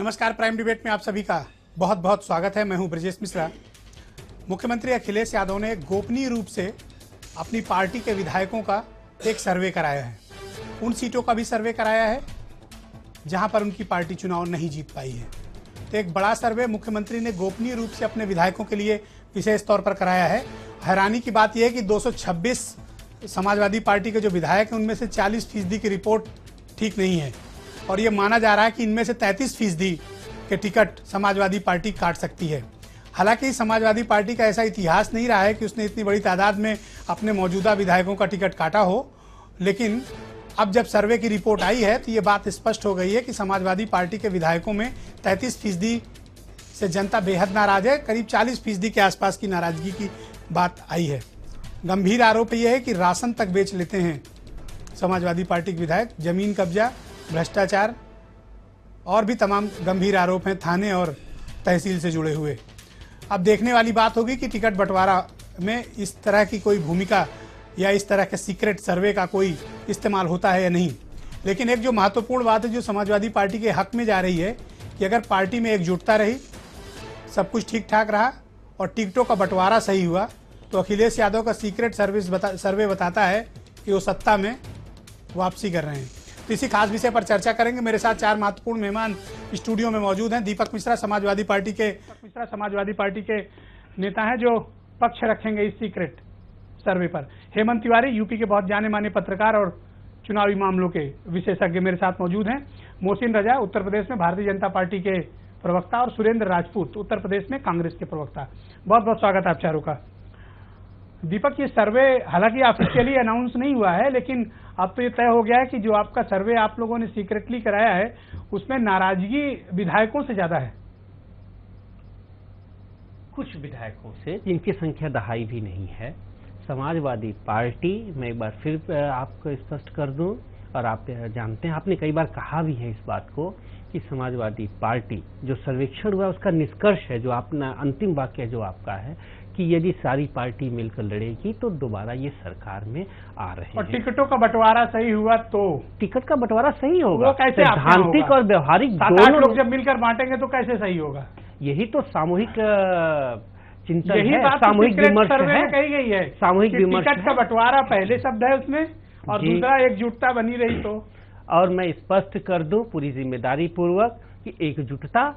नमस्कार, prime debate में आप सभी का बहुत बहुत स्वागत है। मैं हूं ब्रजेश मिश्रा। मुख्यमंत्री अखिलेश यादव ने गोपनीय रूप से अपनी पार्टी के विधायकों का एक सर्वे कराया है। उन सीटों का भी सर्वे कराया है जहां पर उनकी पार्टी चुनाव नहीं जीत पाई है। तो एक बड़ा सर्वे मुख्यमंत्री ने गोपनीय रूप से अपने विधायकों के लिए विशेष तौर पर कराया है। हैरानी की बात यह है कि 226 समाजवादी पार्टी के जो विधायक हैं उनमें से 40% की रिपोर्ट ठीक नहीं है और ये माना जा रहा है कि इनमें से 33% के टिकट समाजवादी पार्टी काट सकती है। हालांकि समाजवादी पार्टी का ऐसा इतिहास नहीं रहा है कि उसने इतनी बड़ी तादाद में अपने मौजूदा विधायकों का टिकट काटा हो, लेकिन अब जब सर्वे की रिपोर्ट आई है तो ये बात स्पष्ट हो गई है कि समाजवादी पार्टी के विधायकों में 33% से जनता बेहद नाराज है। करीब 40% के आसपास की नाराजगी की बात आई है। गंभीर आरोप यह है कि राशन तक बेच लेते हैं समाजवादी पार्टी के विधायक, जमीन कब्जा, भ्रष्टाचार और भी तमाम गंभीर आरोप हैं थाने और तहसील से जुड़े हुए। अब देखने वाली बात होगी कि टिकट बंटवारा में इस तरह की कोई भूमिका या इस तरह के सीक्रेट सर्वे का कोई इस्तेमाल होता है या नहीं। लेकिन एक जो महत्वपूर्ण बात है जो समाजवादी पार्टी के हक में जा रही है कि अगर पार्टी में एकजुटता रही, सब कुछ ठीक ठाक रहा और टिकटों का बंटवारा सही हुआ तो अखिलेश यादव का सीक्रेट सर्वे बताता है कि वो सत्ता में वापसी कर रहे हैं। तो इसी खास विषय पर चर्चा करेंगे। मेरे साथ 4 महत्वपूर्ण मेहमान स्टूडियो में मौजूद हैं। दीपक मिश्रा समाजवादी पार्टी के नेता हैं जो पक्ष रखेंगे इस सीक्रेट सर्वे पर। हेमंत तिवारी यूपी के बहुत जाने माने पत्रकार और चुनावी मामलों के विशेषज्ञ मेरे साथ मौजूद हैं। मोहसिन रजा उत्तर प्रदेश में भारतीय जनता पार्टी के प्रवक्ता और सुरेंद्र राजपूत उत्तर प्रदेश में कांग्रेस के प्रवक्ता। बहुत बहुत स्वागत है आप चारों का। दीपक, ये सर्वे हालांकि ऑफिशियली अनाउंस नहीं हुआ है, लेकिन अब तो ये तय हो गया है कि जो आपका सर्वे आप लोगों ने सीक्रेटली कराया है उसमें नाराजगी विधायकों से ज्यादा है। कुछ विधायकों से जिनकी संख्या दहाई भी नहीं है। समाजवादी पार्टी, मैं एक बार फिर आपको स्पष्ट कर दूं, और आप जानते हैं, आपने कई बार कहा भी है इस बात को कि समाजवादी पार्टी जो सर्वेक्षण हुआ उसका निष्कर्ष है, जो अपना अंतिम वाक्य जो आपका है कि यदि सारी पार्टी मिलकर लड़ेगी तो दोबारा ये सरकार में आ रहे हैं। और टिकटों का बंटवारा सही हुआ तो टिकट का बंटवारा सही होगा। वो कैसे? सैद्धांतिक और व्यवहारिक दोनों लोग जब मिलकर बांटेंगे तो कैसे सही होगा? यही तो सामूहिक चिंतन है, सामूहिक विमर्श है, कही गई है सामूहिक विमर्श। टिकट का बंटवारा पहले शब्द है उसमें और दूसरा एकजुटता बनी रही तो। और मैं स्पष्ट कर दूं पूरी जिम्मेदारी पूर्वक कि एकजुटता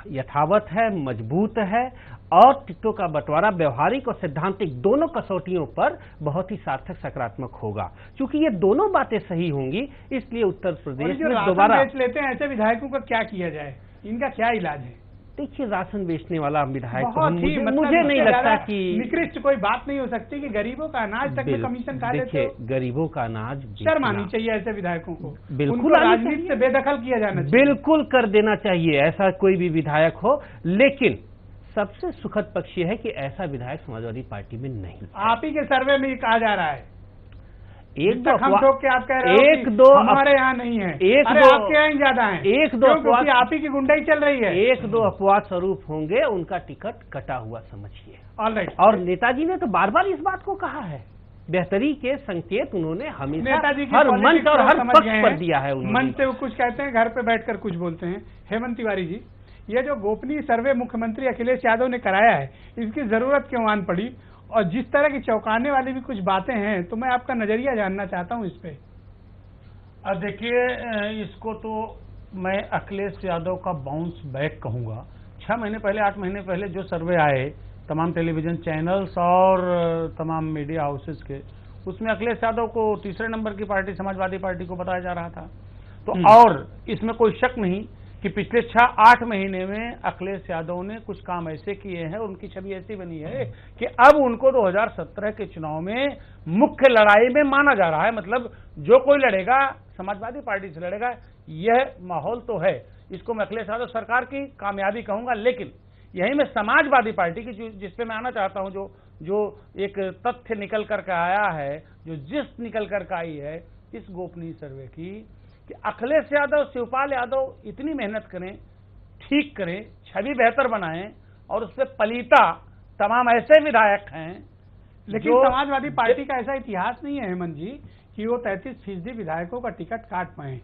यथावत है, मजबूत है और टिकटों का बंटवारा व्यवहारिक और सैद्धांतिक दोनों कसौटियों पर बहुत ही सार्थक सकारात्मक होगा। क्योंकि ये दोनों बातें सही होंगी, इसलिए उत्तर प्रदेश में दोबारा बेच लेते हैं ऐसे विधायकों का क्या किया जाए, इनका क्या इलाज है? देखिए, राशन बेचने वाला विधायक मुझे नहीं लगता कि निकृष्ट कोई बात नहीं हो सकती कि गरीबों का अनाज तक में कमीशन खा लेते हो। गरीबों का अनाज शर्म आनी चाहिए ऐसे विधायकों को। बिल्कुल राजनीति से बेदखल किया जाना चाहिए। बिल्कुल कर देना चाहिए, ऐसा कोई भी विधायक हो। लेकिन सबसे सुखद पक्ष यह है कि ऐसा विधायक समाजवादी पार्टी में नहीं। आप ही के सर्वे में कहा जा रहा है। एक दो हम लोग के आप कह रहे हो कि हमारे यहाँ नहीं है, आपके यहाँ ज्यादा है। एक दो अफवाह आप ही की गुंडाई चल रही है। एक दो अपवाह स्वरूप होंगे, उनका टिकट कटा हुआ समझिए। ऑलराइट। और नेताजी ने तो बार बार इस बात को कहा है। बेहतरी के संकेत उन्होंने हमेशा हर मंच और हर पक्ष पर दिया है। मंच से वो कुछ कहते हैं, घर पे बैठकर कुछ बोलते हैं। हेमंत तिवारी जी, ये जो गोपनीय सर्वे मुख्यमंत्री अखिलेश यादव ने कराया है, इसकी जरूरत क्यों आन पड़ी? और जिस तरह की चौंकाने वाली भी कुछ बातें हैं, तो मैं आपका नजरिया जानना चाहता हूं इस पे। देखिए, इसको तो मैं अखिलेश यादव का बाउंस बैक कहूंगा। 6 महीने पहले, 8 महीने पहले जो सर्वे आए तमाम टेलीविजन चैनल्स और तमाम मीडिया हाउसेस के, उसमें अखिलेश यादव को तीसरे नंबर की पार्टी समाजवादी पार्टी को बताया जा रहा था। तो और इसमें कोई शक नहीं कि पिछले 6-8 महीने में अखिलेश यादव ने कुछ काम ऐसे किए हैं, उनकी छवि ऐसी बनी है कि अब उनको 2017 के चुनाव में मुख्य लड़ाई में माना जा रहा है। मतलब जो कोई लड़ेगा समाजवादी पार्टी से लड़ेगा, यह माहौल तो है। इसको मैं अखिलेश यादव सरकार की कामयाबी कहूंगा। लेकिन यही मैं समाजवादी पार्टी की जिसपे मैं आना चाहता हूं, जो एक तथ्य निकल करके आया है, जो जिस निकल करके आई है इस गोपनीय सर्वे की, कि अखिलेश यादव, शिवपाल यादव इतनी मेहनत करें, ठीक करें, छवि बेहतर बनाएं और उस पर पलीता तमाम ऐसे विधायक हैं। लेकिन समाजवादी पार्टी का ऐसा इतिहास नहीं है हेमंत जी कि वो 33% विधायकों का टिकट काट पाए।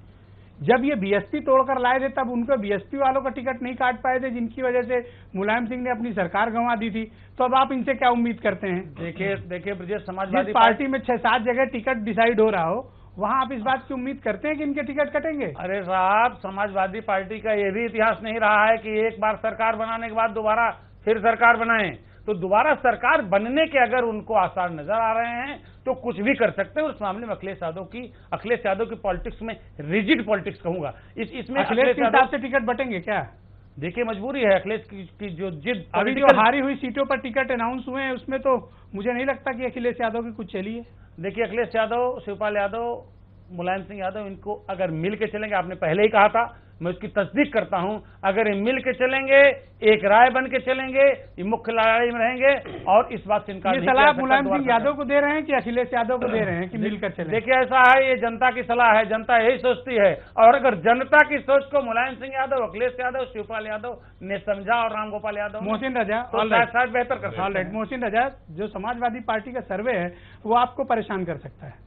जब ये बीएसपी तोड़कर लाए थे तब उनको बीएसपी वालों का टिकट नहीं काट पाए थे, जिनकी वजह से मुलायम सिंह ने अपनी सरकार गंवा दी थी। तो अब आप इनसे क्या उम्मीद करते हैं? देखिए ब्रजेश, समाजवादी जिस पार्टी में 6-7 जगह टिकट डिसाइड हो रहा हो, वहां आप इस बात की उम्मीद करते हैं कि इनके टिकट कटेंगे? अरे साहब, समाजवादी पार्टी का ये भी इतिहास नहीं रहा है कि एक बार सरकार बनाने के बाद दोबारा फिर सरकार बनाएं। तो दोबारा सरकार बनने के अगर उनको आसार नजर आ रहे हैं तो कुछ भी कर सकते हैं। उस मामले में अखिलेश यादव की पॉलिटिक्स में रिजिड पॉलिटिक्स कहूंगा। इसमें अखिलेश के हिसाब से टिकट बटेंगे क्या? देखिए, मजबूरी है अखिलेश की जो जिद। अभी जो हारी हुई सीटों पर टिकट अनाउंस हुए हैं उसमें तो मुझे नहीं लगता कि अखिलेश यादव की कुछ चली है। देखिए, अखिलेश यादव, शिवपाल यादव, मुलायम सिंह यादव, इनको अगर मिल के चलेंगे, आपने पहले ही कहा था, मैं उसकी तस्दीक करता हूं, अगर ये मिल के चलेंगे, एक राय बन के चलेंगे, ये मुख्य लड़ाई में रहेंगे और इस बात से इनकार नहीं किया जा सकता। ये सलाह मुलायम सिंह यादव को दे रहे हैं कि अखिलेश यादव को दे रहे हैं कि मिलकर चलें? देखिए, ऐसा है, ये जनता की सलाह है, जनता यही सोचती है। और अगर जनता की सोच को मुलायम सिंह यादव, अखिलेश यादव, शिवपाल यादव ने समझा और रामगोपाल यादव, मोहसिन रजा, तो शायद बेहतर कर सकते हैं। मोहसिन रजा, जो समाजवादी पार्टी का सर्वे है वो आपको परेशान कर सकता है?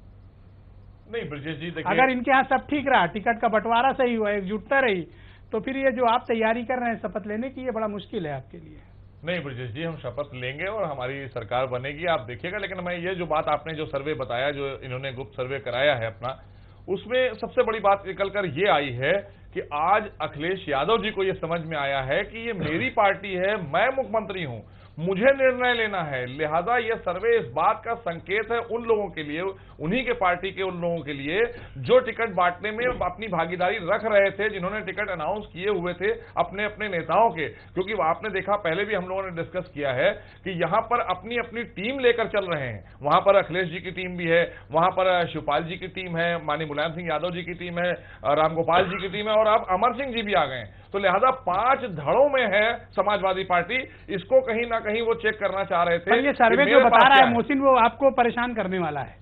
नहीं ब्रजेश जी, देखिए, अगर इनके यहाँ सब ठीक रहा, टिकट का बंटवारा सही हुआ, एकजुटता रही, तो फिर ये जो आप तैयारी कर रहे हैं शपथ लेने की, ये बड़ा मुश्किल है आपके लिए। नहीं ब्रजेश जी, हम शपथ लेंगे और हमारी सरकार बनेगी, आप देखिएगा। लेकिन मैं ये जो बात आपने जो सर्वे बताया, जो इन्होंने गुप्त सर्वे कराया है अपना, उसमें सबसे बड़ी बात निकल कर ये आई है कि आज अखिलेश यादव जी को ये समझ में आया है कि ये मेरी पार्टी है, मैं मुख्यमंत्री हूं, मुझे निर्णय लेना है। लिहाजा ये सर्वे इस बात का संकेत है उन लोगों के लिए, उन्हीं के पार्टी के उन लोगों के लिए जो टिकट बांटने में अपनी भागीदारी रख रहे थे, जिन्होंने टिकट अनाउंस किए हुए थे अपने अपने नेताओं के। क्योंकि आपने देखा, पहले भी हम लोगों ने डिस्कस किया है कि यहां पर अपनी अपनी टीम लेकर चल रहे हैं। वहां पर अखिलेश जी की टीम भी है, वहां पर शिवपाल जी की टीम है, माननीय मुलायम सिंह यादव जी की टीम है, रामगोपाल जी की टीम है और अब अमर सिंह जी भी आ गए। तो लिहाजा 5 धड़ों में है समाजवादी पार्टी। इसको कहीं ना कहीं वो चेक करना चाह रहे थे। ये सर्वे जो बता रहा है मोहसिन, वो आपको परेशान करने वाला है?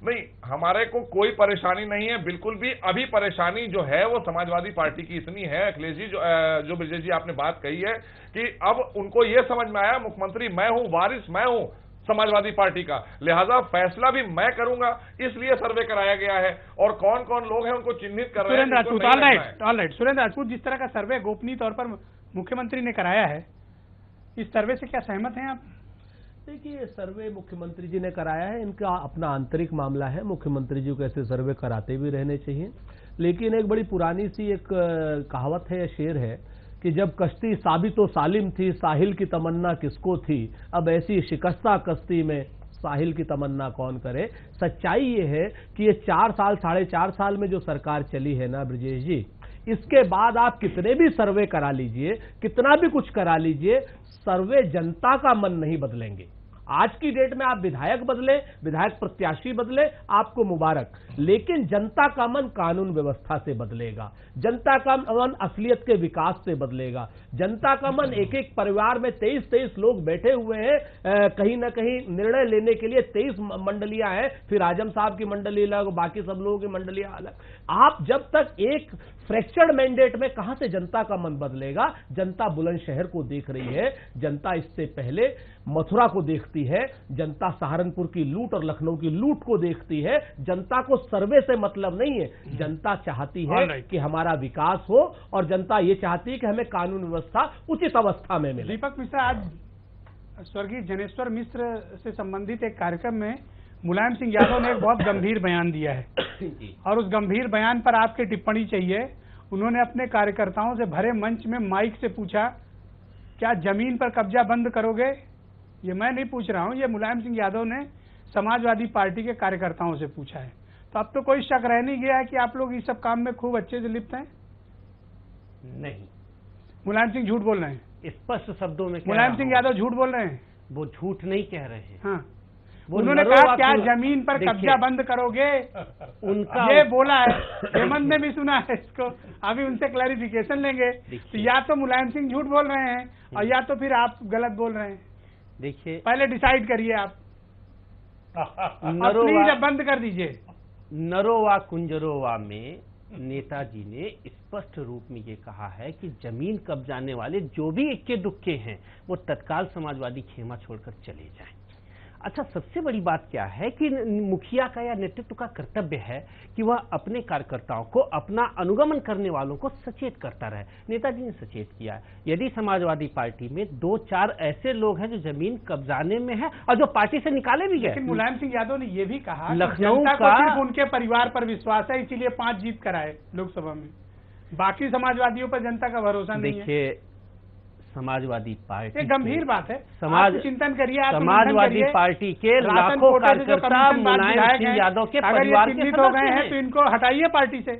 नहीं, हमारे को कोई परेशानी नहीं है, बिल्कुल भी। अभी परेशानी जो है वो समाजवादी पार्टी की इतनी है, अखिलेश जी, जो ब्रजेश जी आपने बात कही है कि अब उनको ये समझ में आया, मुख्यमंत्री मैं हूं, वारिस मैं हूं समाजवादी पार्टी का, लिहाजा फैसला भी मैं करूंगा, इसलिए सर्वे कराया गया है। और कौन कौन लोग हैं उनको चिन्हित कर रहे हैं। सुरेंद्र राजपूत, जिस तरह का सर्वे गोपनीय तौर पर मुख्यमंत्री ने कराया है, इस सर्वे से क्या सहमत हैं आप? देखिए, सर्वे मुख्यमंत्री जी ने कराया है, इनका अपना आंतरिक मामला है, मुख्यमंत्री जी को ऐसे सर्वे कराते भी रहने चाहिए। लेकिन एक बड़ी पुरानी सी एक कहावत है या शेर है कि जब कश्ती साबितो सालिम थी, साहिल की तमन्ना किसको थी, अब ऐसी शिकस्ता कश्ती में साहिल की तमन्ना कौन करे। सच्चाई ये है कि ये 4 साल 4.5 साल में जो सरकार चली है ना ब्रजेश जी, इसके बाद आप कितने भी सर्वे करा लीजिए, कितना भी कुछ करा लीजिए, सर्वे जनता का मन नहीं बदलेंगे। आज की डेट में आप विधायक बदले, विधायक प्रत्याशी बदले, आपको मुबारक, लेकिन जनता का मन कानून व्यवस्था से बदलेगा, जनता का मन असलियत के विकास से बदलेगा। जनता का मन एक एक परिवार में 23 लोग बैठे हुए हैं, कहीं ना कहीं निर्णय लेने के लिए 23 मंडलियां हैं, फिर आजम साहब की मंडली अलग, बाकी सब लोगों की मंडलियां अलग। आप जब तक एक फ्रैक्चर्ड मैंडेट में कहां से जनता का मन बदलेगा? जनता बुलंदशहर को देख रही है, जनता इससे पहले मथुरा को देखती है, जनता सहारनपुर की लूट और लखनऊ की लूट को देखती है। जनता को सर्वे से मतलब नहीं है, जनता चाहती है कि हमारा विकास हो और जनता ये चाहती है कि हमें कानून व्यवस्था उचित अवस्था में मिले। दीपक मिश्रा, आज स्वर्गीय जनेश्वर मिश्र से संबंधित एक कार्यक्रम में मुलायम सिंह यादव ने एक बहुत गंभीर बयान दिया है और उस गंभीर बयान पर आपकी टिप्पणी चाहिए। उन्होंने अपने कार्यकर्ताओं से भरे मंच में माइक से पूछा, क्या जमीन पर कब्जा बंद करोगे? ये मैं नहीं पूछ रहा हूं, ये मुलायम सिंह यादव ने समाजवादी पार्टी के कार्यकर्ताओं से पूछा है। तो अब तो कोई शक रह नहीं गया है कि आप लोग इस सब काम में खूब अच्छे से लिप्त हैं? नहीं, मुलायम सिंह झूठ बोल रहे हैं, स्पष्ट शब्दों में मुलायम सिंह यादव झूठ बोल रहे हैं। वो झूठ नहीं कह रहे हैं। हाँ, उन्होंने कहा क्या जमीन पर कब्जा बंद करोगे, उनका ये बोला है। हेमंत ने भी सुना है इसको, अभी उनसे क्लैरिफिकेशन लेंगे। तो या तो मुलायम सिंह झूठ बोल रहे हैं और या तो फिर आप गलत बोल रहे हैं। देखिए, पहले डिसाइड करिए आप, प्लीज बंद कर दीजिए। नरोवा कुंजरोवा में नेताजी ने स्पष्ट रूप में ये कहा है कि जमीन कब्जाने वाले जो भी इक्के दुक्के हैं वो तत्काल समाजवादी खेमा छोड़कर चले जाएं। अच्छा, सबसे बड़ी बात क्या है कि मुखिया का या नेतृत्व का कर्तव्य है कि वह अपने कार्यकर्ताओं को, अपना अनुगमन करने वालों को सचेत करता रहे। नेताजी ने सचेत किया है। यदि समाजवादी पार्टी में 2-4 ऐसे लोग हैं जो जमीन कब्जाने में हैं और जो पार्टी से निकाले भी गए। लेकिन मुलायम सिंह यादव ने यह भी कहा कि लखनऊ जनता को का सिर्फ उनके परिवार पर विश्वास है, इसीलिए 5 जीत कराए लोकसभा में, बाकी समाजवादियों पर जनता का भरोसा नहीं है। देखिए, समाजवादी पार्टी, ये गंभीर बात है। समाज आप चिंतन करिए, समाजवादी पार्टी के लाखों कार्यकर्ता मुलायम सिंह यादव के परिवार के हो गए हैं, सदस्य तो हैं। इनको हटाइए पार्टी से।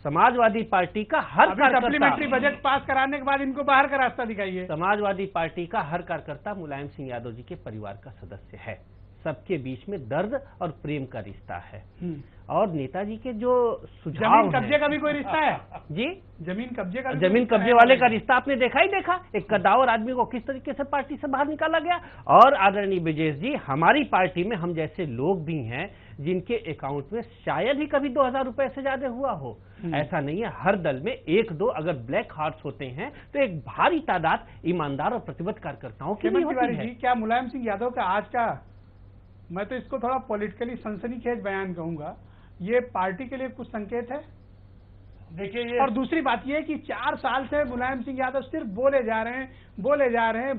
समाजवादी पार्टी का हर सप्लीमेंट्री कार्यकर्ता, बजट पास कराने के बाद इनको बाहर का रास्ता दिखाइए। समाजवादी पार्टी का हर कार्यकर्ता मुलायम सिंह यादव जी के परिवार का सदस्य है। सबके बीच में दर्द और प्रेम का रिश्ता है। और नेताजी के जो सुझाव जमीन कब्जे का भी कोई रिश्ता है जी? जमीन कब्जे का भी जमीन रिश्ता कब्जे है? वाले का रिश्ता आपने देखा ही देखा। एक कद्दावर आदमी को किस तरीके से पार्टी से बाहर निकाला गया। और आदरणीय ब्रजेश जी, हमारी पार्टी में हम जैसे लोग भी हैं जिनके अकाउंट में शायद ही कभी 2000 रुपए से ज्यादा हुआ हो। ऐसा नहीं है, हर दल में 1-2 अगर ब्लैक हार्ट्स होते हैं तो एक भारी तादाद ईमानदार और प्रतिबद्ध कार्यकर्ताओं की भी होती है। क्या मुलायम सिंह यादव का आज का, मैं तो इसको थोड़ा पॉलिटिकली सनसनीखेज बयान कहूंगा, ये पार्टी के लिए कुछ संकेत है? देखिए ये, और दूसरी बात ये है कि 4 साल से मुलायम सिंह यादव सिर्फ बोले जा रहे हैं,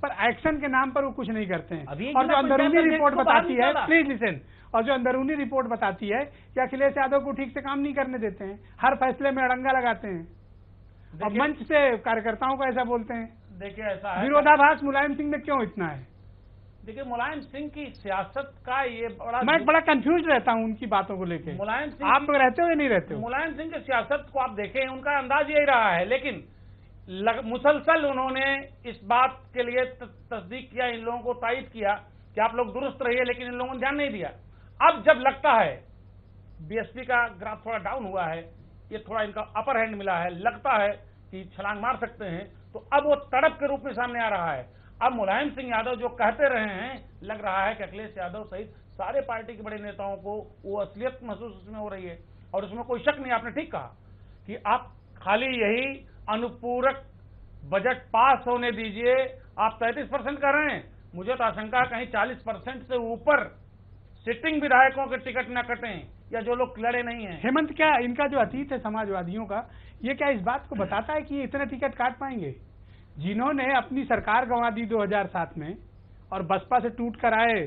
पर एक्शन के नाम पर वो कुछ नहीं करते हैं। और जो अंदरूनी रिपोर्ट बताती है, प्लीज लिसन, और जो अंदरूनी रिपोर्ट बताती है कि अखिलेश यादव को ठीक से काम नहीं करने देते हैं, हर फैसले में अड़ंगा लगाते हैं और मंच से कार्यकर्ताओं को ऐसा बोलते हैं। देखिए ऐसा है, विरोधाभास मुलायम सिंह में क्यों इतना है? देखिए मुलायम सिंह की सियासत का ये मैं बड़ा कंफ्यूज रहता हूं उनकी बातों को लेकर। मुलायम सिंह, आप लोग रहते हो या नहीं रहते हो? मुलायम सिंह की सियासत को आप देखें, उनका अंदाज यही रहा है, लेकिन मुसलसल उन्होंने इस बात के लिए तस्दीक किया, इन लोगों को तायद किया कि आप लोग दुरुस्त रहिए, लेकिन इन लोगों ने ध्यान नहीं दिया। अब जब लगता है बीएसपी का ग्राफ थोड़ा डाउन हुआ है, ये थोड़ा इनका अपर हैंड मिला है, लगता है कि छलांग मार सकते हैं, तो अब वो तड़प के रूप में सामने आ रहा है। अब मुलायम सिंह यादव जो कहते रहे हैं, लग रहा है कि अखिलेश यादव सहित सारे पार्टी के बड़े नेताओं को वो असलियत महसूस उसमें हो रही है। और उसमें कोई शक नहीं, आपने ठीक कहा कि आप खाली यही अनुपूरक बजट पास होने दीजिए, आप 33% कर रहे हैं, मुझे तो आशंका है कहीं 40% से ऊपर सिटिंग विधायकों के टिकट न कटें, या जो लोग लड़े नहीं हैं। हेमंत, क्या इनका जो अतीत है समाजवादियों का, ये क्या इस बात को बताता है कि ये इतने टिकट काट पाएंगे? जिन्होंने अपनी सरकार गंवा दी 2007 में और बसपा से टूट कर आए,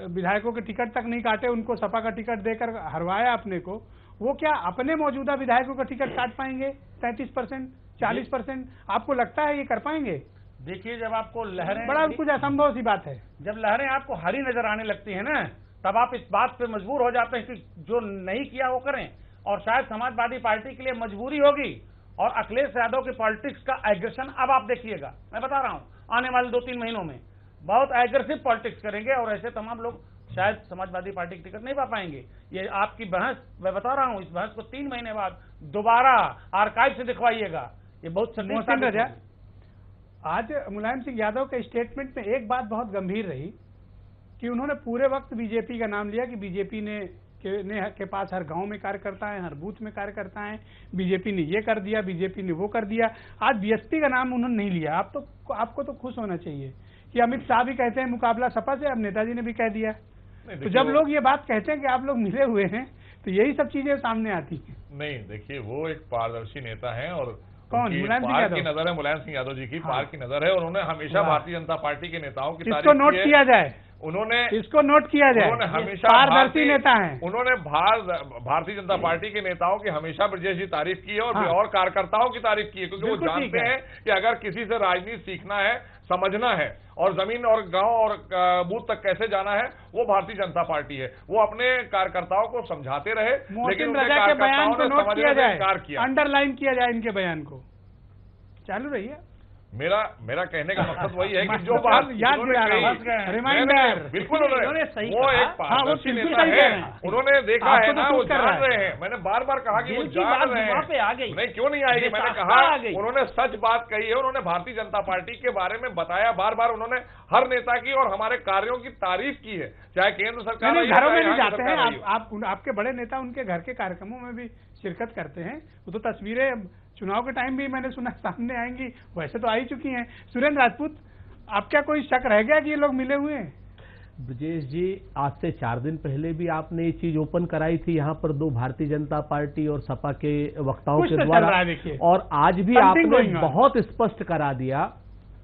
विधायकों के टिकट तक नहीं काटे, उनको सपा का टिकट देकर हरवाया अपने को, वो क्या अपने मौजूदा विधायकों का टिकट काट पाएंगे? 33%, 40%? आपको लगता है ये कर पाएंगे? देखिए, जब आपको लहरें, बड़ा कुछ असंभव सी बात है। जब लहरें आपको हरी नजर आने लगती है ना, तब आप इस बात पे मजबूर हो जाते हैं कि जो नहीं किया वो करें। और शायद समाजवादी पार्टी के लिए मजबूरी होगी। और अखिलेश यादव की पॉलिटिक्स का एग्रेशन अब आप देखिएगा, मैं बता रहा हूं, आने वाले 2-3 महीनों में बहुत एग्रेसिव पॉलिटिक्स करेंगे, और ऐसे तमाम लोग शायद समाजवादी पार्टी की टिकट नहीं पा पाएंगे। ये आपकी बहस, मैं बता रहा हूं, इस बहस को 3 महीने बाद दोबारा आर्काइव से दिखवाइएगा। ये बहुत सटीक। आज मुलायम सिंह यादव के स्टेटमेंट में एक बात बहुत गंभीर रही कि उन्होंने पूरे वक्त बीजेपी का नाम लिया कि बीजेपी ने के पास हर गांव में कार्यकर्ता है, हर बूथ में कार्यकर्ता है, बीजेपी ने ये कर दिया, बीजेपी ने वो कर दिया। आज बीएसपी का नाम उन्होंने नहीं लिया। आपको तो खुश होना चाहिए कि अमित शाह भी कहते हैं मुकाबला सपा से, अब नेताजी ने भी कह दिया। तो जब लोग ये बात कहते हैं कि आप लोग मिले हुए हैं, तो यही सब चीजें सामने आती हैं। नहीं, देखिए, वो एक पारदर्शी नेता है और कौन? मुलायम सिंह यादव की नजर है, मुलायम सिंह यादव जी की पार की नजर है, और उन्होंने हमेशा भारतीय जनता पार्टी के नेताओं की इसको नोट किया जाए, इसको नोट किया जाए, उन्होंने हमेशा पारदर्शी नेता हैं। उन्होंने भारतीय जनता पार्टी के नेताओं की हमेशा ब्रजेश जी तारीफ की है, और कार्यकर्ताओं की तारीफ की है, क्योंकि वो जानते हैं कि अगर किसी से राजनीति सीखना है, समझना है, और जमीन और गांव और बूथ तक कैसे जाना है, वो भारतीय जनता पार्टी है। वो अपने कार्यकर्ताओं को समझाते रहे, लेकिन उनके कार्यकर्ताओं ने समझने से इनकार किया। अंडरलाइन किया जाए इनके बयान को। चालू रहिए। मेरा कहने का मकसद वही है कि जो बात याद रिमाइंडर, बिल्कुल वो एक पारदर्शी नेता है, उन्होंने देखा है ना, वो जान रहे हैं। मैंने बार बार कहा कि वो जान रहे हैं, नहीं क्यों नहीं आएगी, मैंने कहा उन्होंने सच बात कही है, उन्होंने भारतीय जनता पार्टी के बारे में बताया, बार बार उन्होंने हर नेता की और हमारे कार्यों की तारीफ की है, चाहे केंद्र सरकार घरों में नहीं जाते हैं आपके बड़े नेता उनके घर के कार्यक्रमों में भी शिरकत करते हैं। वो तो तस्वीरें चुनाव के टाइम भी मैंने सुना सामने आएंगी, वैसे तो आ ही चुकी हैं। सुरेंद्र राजपूत, अब क्या कोई शक रह गया कि ये लोग मिले हुए हैं? ब्रजेश जी, आज से 4 दिन पहले भी आपने ये चीज ओपन कराई थी यहाँ पर 2 भारतीय जनता पार्टी और सपा के वक्ताओं कुछ के तो चल द्वारा, रहा है, देखिए। और आज भी Something आपने going on. बहुत स्पष्ट करा दिया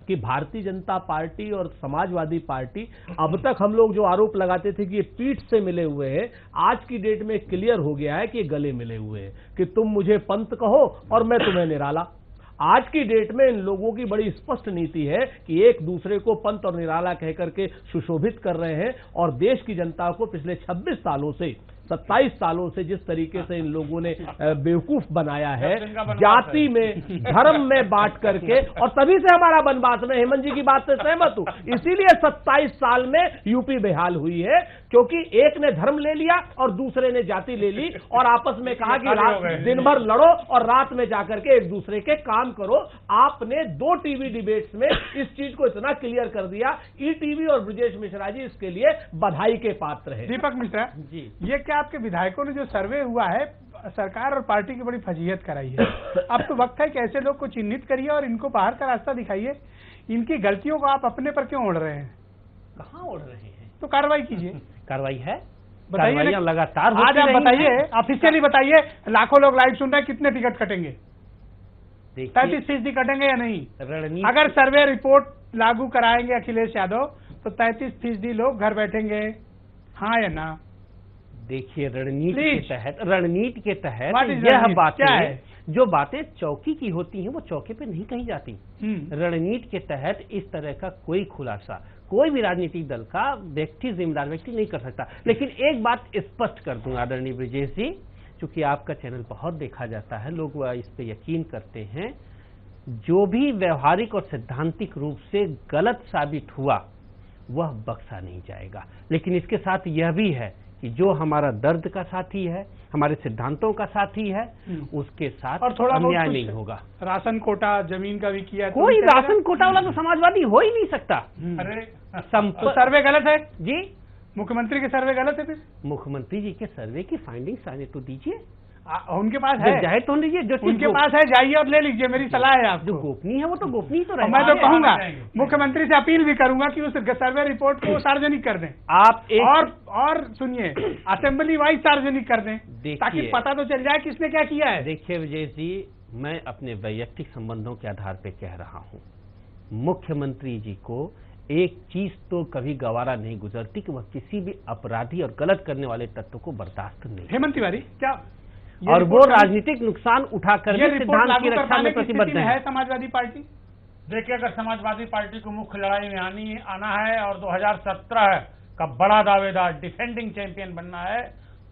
कि भारतीय जनता पार्टी और समाजवादी पार्टी, अब तक हम लोग जो आरोप लगाते थे कि ये पीठ से मिले हुए हैं, आज की डेट में क्लियर हो गया है कि ये गले मिले हुए हैं, कि तुम मुझे पंत कहो और मैं तुम्हें निराला। आज की डेट में इन लोगों की बड़ी स्पष्ट नीति है कि एक दूसरे को पंत और निराला कह करके सुशोभित कर रहे हैं, और देश की जनता को पिछले 26 सालों से 27 सालों से जिस तरीके से इन लोगों ने बेवकूफ बनाया है, जाति में, धर्म में बांट करके, और तभी से हमारा वनवास, में हेमंत जी की बात से सहमत हूं, इसीलिए 27 साल में यूपी बेहाल हुई है, क्योंकि एक ने धर्म ले लिया और दूसरे ने जाति ले ली, और आपस में कहा कि रात दिन भर लड़ो और रात में जाकर के एक दूसरे के काम करो। आपने 2 टीवी डिबेट्स में इस चीज को इतना क्लियर कर दिया। ईटीवी और ब्रजेश मिश्रा जी इसके लिए बधाई के पात्र हैं। दीपक मिश्रा जी। ये क्या आपके विधायकों ने जो सर्वे हुआ है, सरकार और पार्टी की बड़ी फजीहत कराई है? अब तो वक्त है कि ऐसे लोग को चिन्हित करिए और इनको बाहर का रास्ता दिखाइए। इनकी गलतियों को आप अपने पर क्यों ओढ़ रहे हैं? कहाँ ओढ़ रहे हैं? तो कार्रवाई कीजिए। कार्रवाई है, बताइए ना। कार्रवाइयां लगातार आज होती आप रही बताइए, हैं। ऑफिशियली बताइए, लाखों लोग लाइव सुन रहे हैं, कितने टिकट कटेंगे? देखिए, 33% कटेंगे या नहीं? रणनीति, अगर सर्वे रिपोर्ट लागू कराएंगे अखिलेश यादव तो 33% लोग घर बैठेंगे, हाँ या ना? देखिए, रणनीति के Please. तहत What is यह रणनीति? क्या बातें, है? जो बातें चौकी की होती हैं वो चौके पे नहीं कही जाती। हम्म। रणनीति के तहत इस तरह का कोई खुलासा कोई भी राजनीतिक दल का व्यक्ति, जिम्मेदार व्यक्ति नहीं कर सकता। लेकिन एक बात स्पष्ट कर दूं आदरणीय ब्रजेश जी, चूंकि आपका चैनल बहुत देखा जाता है, लोग इस पे यकीन करते हैं, जो भी व्यवहारिक और सैद्धांतिक रूप से गलत साबित हुआ वह बख्शा नहीं जाएगा। लेकिन इसके साथ यह भी है कि जो हमारा दर्द का साथी है, हमारे सिद्धांतों का साथी है, उसके साथ और थोड़ा बहुत अन्याय कुछ नहीं होगा। राशन कोटा जमीन का भी किया, तो कोई भी चलेगा? राशन कोटा वाला तो समाजवादी हो ही नहीं सकता। अरे संप- सर्वे गलत है, जी, मुख्यमंत्री के सर्वे गलत है फिर? मुख्यमंत्री जी के सर्वे की फाइंडिंग्स आने तो दीजिए, उनके पास है, जाहिर तो लीजिए। जो उनके पास है, जाइए और ले लीजिए, मेरी सलाह है जो आपको। गोपनीय है वो तो गोपनीय तो और रहेगा। मैं तो कहूंगा, मुख्यमंत्री से अपील भी करूंगा कि उस सर्वे रिपोर्ट को सार्वजनिक कर दें। आप एक और सुनिए, असेंबली वाइज सार्वजनिक कर दें, देखिए, ताकि पता तो चल जाए किसने क्या किया है। देखिए विजय जी, मैं अपने वैयक्तिक संबंधों के आधार पर कह रहा हूं, मुख्यमंत्री जी को एक चीज तो कभी गवारा नहीं गुजरती कि वह किसी भी अपराधी और गलत करने वाले तत्व को बर्दाश्त नहीं। हेमंत तिवारी, क्या और वो राजनीतिक नुकसान उठाकर भी सिद्धांत की रक्षा में प्रतिबद्ध है। समाजवादी पार्टी, देखिए, अगर समाजवादी पार्टी को मुख्य लड़ाई में आना है और 2017 का बड़ा दावेदार डिफेंडिंग चैंपियन बनना है,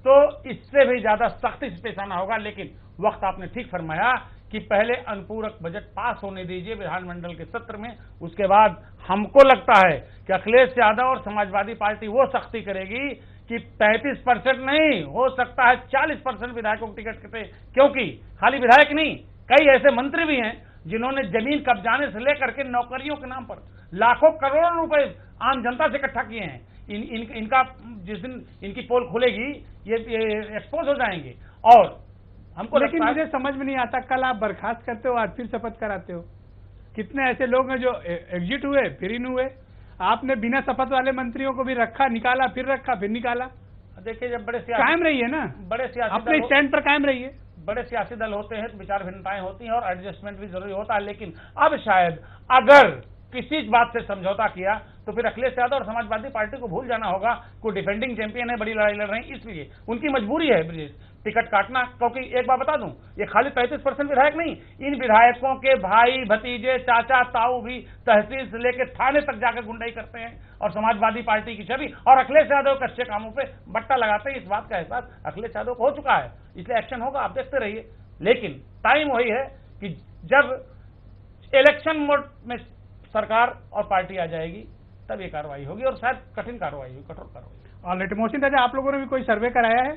तो इससे भी ज्यादा सख्ती से पेश आना होगा। लेकिन वक्त आपने ठीक फरमाया कि पहले अनुपूरक बजट पास होने दीजिए विधानमंडल के सत्र में, उसके बाद हमको लगता है कि अखिलेश यादव और समाजवादी पार्टी वो सख्ती करेगी कि 35% नहीं, हो सकता है 40% विधायकों को टिकट कटे। क्योंकि खाली विधायक नहीं, कई ऐसे मंत्री भी हैं जिन्होंने जमीन कब्जाने से लेकर के नौकरियों के नाम पर लाखों करोड़ों रुपए आम जनता से इकट्ठा किए हैं। इनका जिस दिन इनकी पोल खुलेगी ये एक्सपोज हो जाएंगे। और हमको लेकिन मुझे समझ में नहीं आता, कल आप बर्खास्त करते हो, आज फिर शपथ कराते हो। कितने ऐसे लोग हैं जो एग्जिट हुए फिर इन हुए? आपने बिना शपथ वाले मंत्रियों को भी रखा, निकाला, फिर रखा, फिर निकाला। देखिए, जब कायम रहिए ना, बड़े सियासी अपने स्टैंड पर कायम रहिए। बड़े सियासी दल होते हैं तो विचार भिन्नताएं होती हैं और एडजस्टमेंट भी जरूरी होता है। लेकिन अब शायद अगर किसी बात से समझौता किया तो फिर अखिलेश यादव और समाजवादी पार्टी को भूल जाना होगा को डिफेंडिंग चैंपियन है, बड़ी लड़ाई लड़ रहे हैं, इसलिए उनकी मजबूरी है ब्रिजेश टिकट काटना। क्योंकि एक बात बता दूं, ये खाली 35% विधायक नहीं, इन विधायकों के भाई भतीजे चाचा ताऊ भी तहसील से लेकर थाने तक जाकर गुंडाई करते हैं और समाजवादी पार्टी की छवि और अखिलेश यादव के अच्छे कामों पे बट्टा लगाते हैं। इस बात का एहसास अखिलेश यादव को हो चुका है, इसलिए एक्शन होगा, आप देखते रहिए। लेकिन टाइम वही है कि जब इलेक्शन मोड में सरकार और पार्टी आ जाएगी तब ये कार्रवाई होगी और शायद कठिन कार्रवाई होगी, कठोर कार्रवाई। और मोहसिन राजा, आप लोगों ने भी कोई सर्वे कराया है?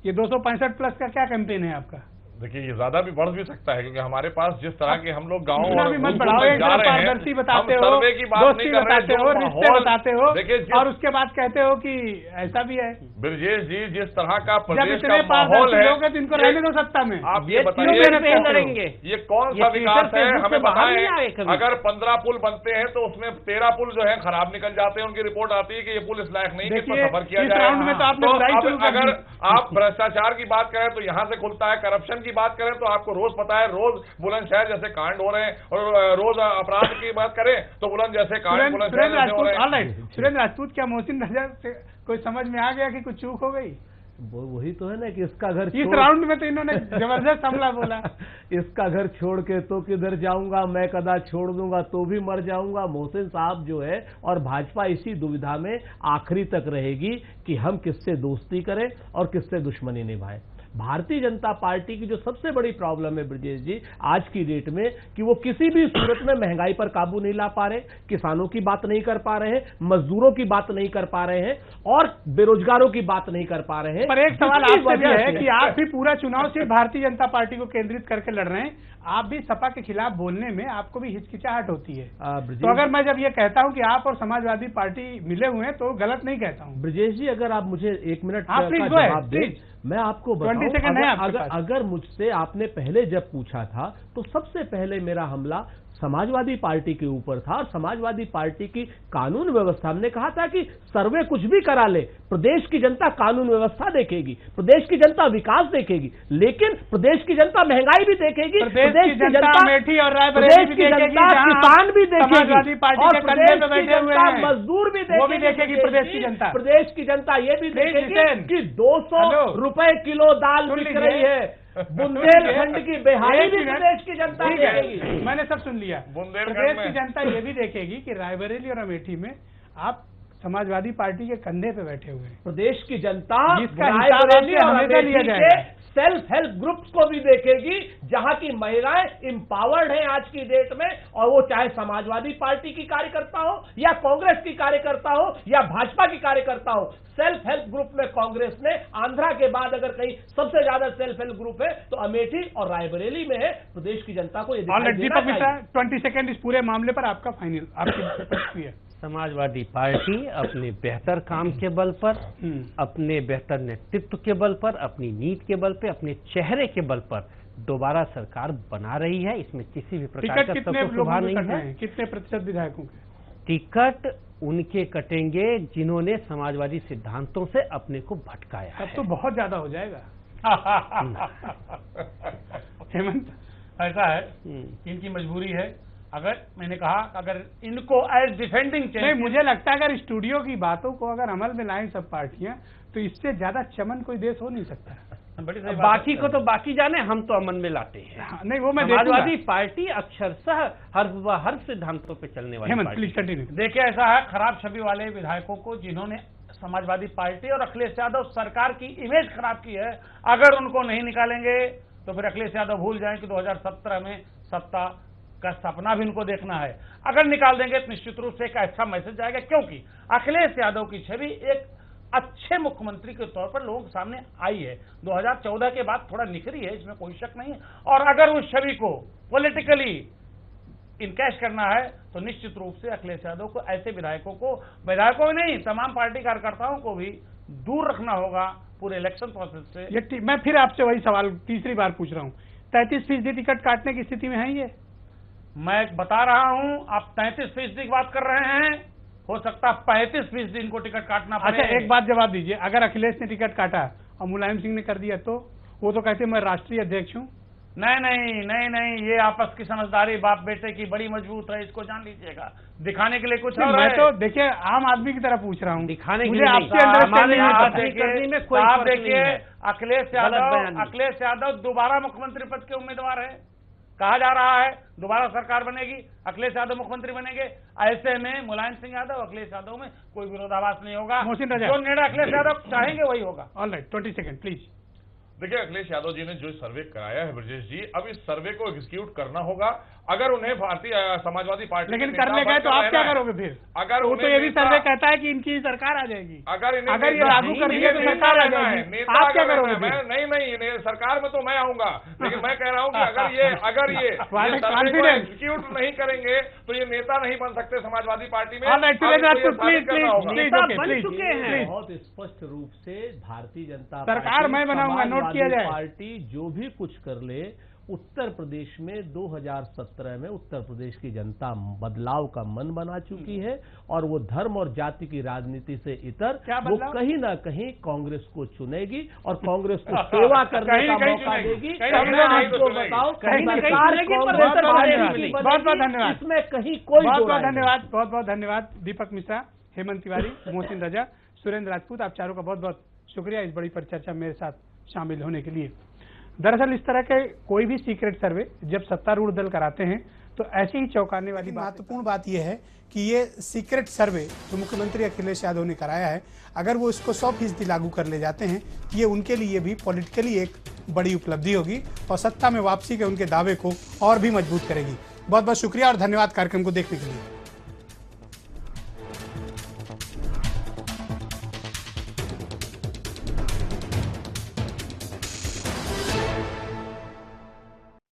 ये 265 प्लस का क्या कैंपेन है आपका? देखिए ये ज्यादा भी बढ़ भी सकता है, क्योंकि हमारे पास जिस तरह के हम लोग गाँव इतना और भी मत भूल बढ़ाओ, में एक जा रहे हैं, पारदर्शी हम बताते हो, सर्वे की बात दोस्ती नहीं कर रहे हैं, बताते हो, जो रिश्ते माहौल बताते हो, देखिए और उसके बाद कहते हो कि ऐसा भी है। ब्रजेश जी, जिस तरह का जब प्रदेश इतने का माहौल पारदर्शी है, लोग हैं तो इनको रहने दो सत्ता में। आप ये क्यों बताइए मेहनत नहीं करेंगे? ये कौन सा ये विकास ट्विटर, है? फेसबुक हमें से बाहर नहीं आए बताएं। कभी। अगर 15 पुल बनते हैं तो उसमें 13 पुल जो है खराब निकल जाते हैं, उनकी रिपोर्ट आती है कि ये पुल इस लायक नहीं कि इस पर देखिए, सफर किया इस जाए। राउंड में तो आपने बुराई अब शुरू कर अगर दी। आप भ्रष्टाचार की बात करें तो यहाँ से खुलता है, करप्शन की बात करें तो आपको रोज पता है, रोज बुलंदशहर जैसे कांड हो रहे हैं, और रोज अपराध की बात करें तो बुलंद जैसे कांड बुलंदशहर सुरेंद्र जैसे हो रहे राजपूत, हैं। ऑलराइट, सुरेंद्र राजपूत, क्या मोहसिन रजा से कोई समझ में आ गया कि कुछ चूक हो गई? वही तो है ना कि इसका घर इस राउंड में तो इन्होंने जबरदस्त हमला बोला। इसका घर छोड़ के तो किधर जाऊंगा, मैं कदा छोड़ दूंगा तो भी मर जाऊंगा। मोहसिन साहब जो है और भाजपा इसी दुविधा में आखिरी तक रहेगी कि हम किससे दोस्ती करें और किससे दुश्मनी निभाएं। भारतीय जनता पार्टी की जो सबसे बड़ी प्रॉब्लम है ब्रजेश जी आज की डेट में, कि वो किसी भी सूरत में महंगाई पर काबू नहीं ला पा रहे, किसानों की बात नहीं कर पा रहे हैं, मजदूरों की बात नहीं कर पा रहे हैं और बेरोजगारों की बात नहीं कर पा रहे हैं। पर एक सवाल जिसकी आपसे भी वजह है से- कि आप भी पूरा चुनाव सिर्फ भारतीय जनता पार्टी को केंद्रित करके लड़ रहे हैं, आप भी सपा के खिलाफ बोलने में आपको भी हिचकिचाहट होती है। ब्रजेश तो अगर मैं जब ये कहता हूं कि आप और समाजवादी पार्टी मिले हुए हैं तो गलत नहीं कहता हूं। ब्रजेश जी, अगर आप मुझे 1 मिनट आप का प्लीज गो जवाब दें, प्लीज। मैं आपको 20 बताऊं, सेकंड है आपके पास। अगर मुझसे आपने पहले जब पूछा था तो सबसे पहले मेरा हमला समाजवादी पार्टी के ऊपर था और समाजवादी पार्टी की कानून व्यवस्था, हमने कहा था कि सर्वे कुछ भी करा ले, प्रदेश की जनता कानून व्यवस्था देखेगी, प्रदेश की जनता विकास देखेगी, लेकिन प्रदेश की जनता महंगाई भी देखेगी, प्रदेश की जनता अमेठी और रायबरेली प्रदेश भी की देखेगी, जनता जहां किसान भी समाजवादी देखेगी पार्टी और के कंधे पे प्रदेश की बैठे हुए जनता हैं, मजदूर भी वो भी देखेगी प्रदेश की जनता। प्रदेश की जनता ये भी Please देखेगी listen. कि 200 हेलो। रुपए किलो दाल सुन बिक लीजिए। रही है, बुंदेलखंड की बेहाली एक भी मिनट। प्रदेश की जनता ठीक है, देखेगी। मैंने सब सुन लिया। बुंदेलखंड प्रदेश में- की जनता ये भी देखेगी कि रायबरेली और अमेठी में आप समाजवादी पार्टी के कंधे पे बैठे हुए हैं। प्रदेश की जनता जिसका हिसाब रायबरेली आपसे और हमेशा लिया अमेठी जाएगा। के सेल्फ हेल्प ग्रुप्स को भी देखेगी, जहां की महिलाएं इंपावर्ड हैं आज की डेट में, और वो चाहे समाजवादी पार्टी की कार्यकर्ता हो या कांग्रेस की कार्यकर्ता हो या भाजपा की कार्यकर्ता हो। सेल्फ हेल्प ग्रुप में कांग्रेस ने आंध्रा के बाद अगर कहीं सबसे ज्यादा सेल्फ हेल्प ग्रुप है तो अमेठी और रायबरेली में है। प्रदेश की जनता को ये दिखाई ऑलराइट, देना दीपक मिश्रा, चाहिए। 20 सेकंड इस पूरे मामले पर आपका फाइनल, आपकी प्रतिक्रिया। समाजवादी पार्टी अपने बेहतर काम के बल पर, अपने बेहतर नेतृत्व के बल पर, अपनी नीति के बल पर, अपने चेहरे के बल पर दोबारा सरकार बना रही है। इसमें किसी भी प्रकार टिकट का कितने सबको लोगों शुभा के नहीं कट रहे है। हैं? कितने प्रतिशत विधायकों के? टिकट उनके कटेंगे जिन्होंने समाजवादी सिद्धांतों से अपने को भटकाया तब है। तो बहुत ज्यादा हो जाएगा। हेमंत, ऐसा है, इनकी मजबूरी है। अगर मैंने कहा अगर इनको एज डिफेंडिंग नहीं, मुझे लगता है अगर स्टूडियो की बातों को अगर अमल में लाएं सब पार्टियां तो इससे ज्यादा चमन कोई देश हो नहीं सकता। बाकी को तो बाकी जाने, हम तो अमन में लाते हैं। हाँ, नहीं वो मैं समाजवादी पार्टी अक्षरशः हर सिद्धांतों पे चलने वाली हेमंत, पार्टी। Please continue. देखिए, ऐसा है, खराब छवि वाले विधायकों को जिन्होंने समाजवादी पार्टी और अखिलेश यादव सरकार की इमेज खराब की है, अगर उनको नहीं निकालेंगे तो फिर अखिलेश यादव भूल जाएं कि 2017 में सत्ता का सपना भी उनको देखना है। अगर निकाल देंगे तो निश्चित रूप से एक अच्छा मैसेज जाएगा, क्योंकि अखिलेश यादव की छवि एक अच्छे मुख्यमंत्री के तौर पर लोगों के सामने आई है। 2014 के बाद थोड़ा निखरी है, इसमें कोई शक नहीं है। और अगर उस छवि को पॉलिटिकली इनकैश करना है तो निश्चित रूप से अखिलेश यादव को, ऐसे विधायकों को नहीं, तमाम पार्टी कार्यकर्ताओं को भी दूर रखना होगा पूरे इलेक्शन प्रोसेस से। ये मैं फिर आपसे वही सवाल तीसरी बार पूछ रहा हूँ, 33% टिकट काटने की स्थिति में है ये? मैं बता रहा हूं, आप 33% की बात कर रहे हैं, हो सकता है 35% इनको टिकट काटना पड़े। अच्छा, एक बात जवाब दीजिए, अगर अखिलेश ने टिकट काटा और मुलायम सिंह ने कर दिया तो वो तो कहते मैं राष्ट्रीय अध्यक्ष हूँ। नहीं, ये आपस की समझदारी बाप बेटे की बड़ी मजबूत है, इसको जान लीजिएगा। दिखाने के लिए कुछ और मैं है। तो देखिए आम आदमी की तरह पूछ रहा हूँ, दिखाने के मुझे लिए नहीं, आपसे अंडरस्टैंडिंग हमारे नहीं यहाँ पता। करने में कोई फर्क नहीं देखिए, है। अखिलेश यादव दोबारा मुख्यमंत्री पद के उम्मीदवार है, कहा जा रहा है दोबारा सरकार बनेगी, अखिलेश यादव मुख्यमंत्री बनेंगे। ऐसे में मुलायम सिंह यादव, अखिलेश यादव में कोई विरोधाभास नहीं होगा। मोहसिन रजा, जो निर्णय अखिलेश यादव चाहेंगे वही होगा। Alright, 20 second please. देखिए, अखिलेश यादव जी ने जो सर्वे कराया है ब्रजेश जी, अब इस सर्वे को एग्जीक्यूट करना होगा। अगर उन्हें भारतीय समाजवादी पार्टी लेकिन करने गए तो आप क्या करोगे फिर? अगर वो तो ये भी सर्वे कहता है कि इनकी सरकार आ जाएगी। अगर ये लागू कर दिए तो सरकार आ जाएगी। आप क्या करोगे? नहीं, सरकार में तो मैं आऊंगा, लेकिन मैं कह रहा हूं कि अगर ये सर्वे को एग्जीक्यूट नहीं करेंगे तो ये नेता नहीं बन सकते समाजवादी पार्टी में। बन चुके हैं बहुत स्पष्ट रूप से भारतीय जनता सरकार मैं बनाऊंगा, नोट किया जाए। पार्टी जो भी कुछ कर ले, उत्तर प्रदेश में 2017 में उत्तर प्रदेश की जनता बदलाव का मन बना चुकी है और वो धर्म और जाति की राजनीति से इतर वो कहीं ना कहीं कांग्रेस को चुनेगी और कांग्रेस को सेवा करने का मौका देगी। आपको बताओ, बहुत बहुत धन्यवाद। इसमें कहीं कोई बहुत बहुत धन्यवाद दीपक मिश्रा, हेमंत तिवारी, मोहसिन रजा, सुरेंद्र राजपूत, आप चारों का बहुत बहुत शुक्रिया इस बड़ी परिचर्चा में मेरे साथ शामिल होने के लिए। दरअसल इस तरह के कोई भी सीक्रेट सर्वे जब सत्तारूढ़ दल कराते हैं तो ऐसे ही चौंकाने वाली महत्वपूर्ण बात यह है कि ये सीक्रेट सर्वे जो मुख्यमंत्री अखिलेश यादव ने कराया है, अगर वो इसको 100% लागू कर ले जाते हैं, ये उनके लिए भी पॉलिटिकली एक बड़ी उपलब्धि होगी और सत्ता में वापसी के उनके दावे को और भी मजबूत करेगी। बहुत बहुत शुक्रिया और धन्यवाद कार्यक्रम को देखने के लिए।